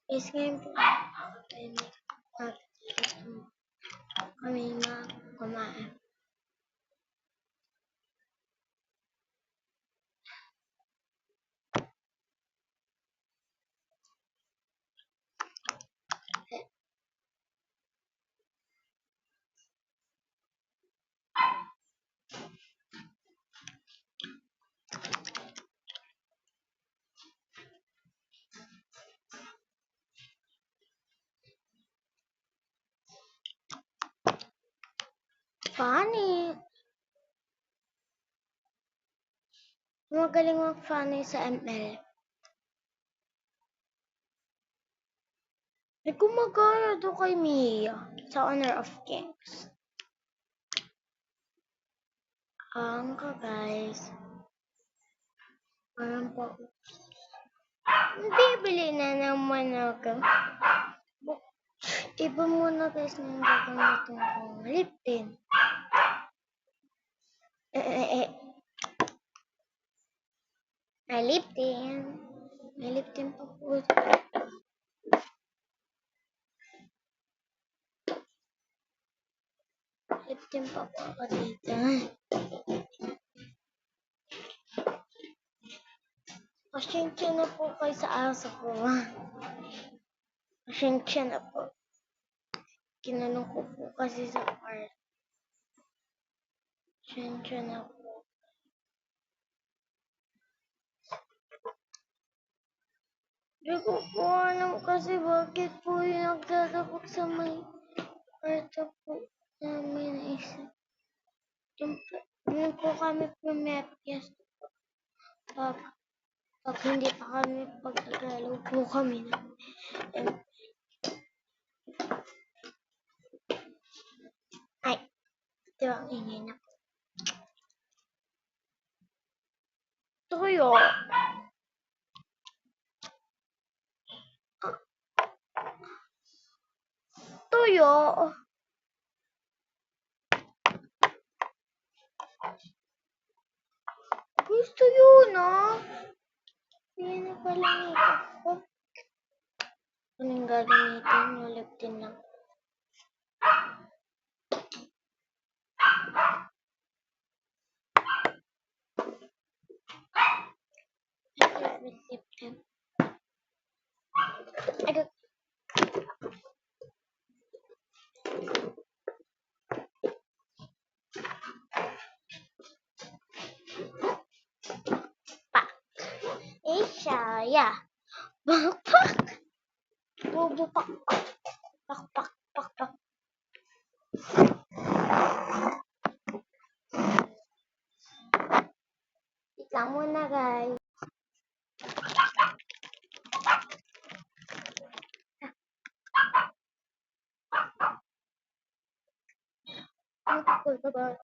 Guys, ngayon po ay kami kumain. Funny! Magaling mag-funny sa ML. May gumagaya doon kay Mia sa Honor of Kings. Ang guys. Parang po. Bibili na naman ako. Iba muna guys na gagamitin kong lip tint. May lip tint. May lip tint pa po. Lip tint pa po ako dito. Pasensya na po kayo sa aso ko. Pasensya na po. Kinanong ko po kasi sa part. Pasensya na po. Hindi ko po alam kasi bakit po yung nagdadabog sa may kwarto po namin na isa. Doon po kami pumepias. Pag hindi pa kami pagkagalaw po kami na. Ay, ito ang ingay na po. Tuyo. Tuyo. Gusto yun, ah. Yan na pala ito. Anong gagamitin? Ulip din lang. Saya. Bakpak. Bobo pakpak. Pakpak. Pakpak. Lang muna guys. Bye-bye.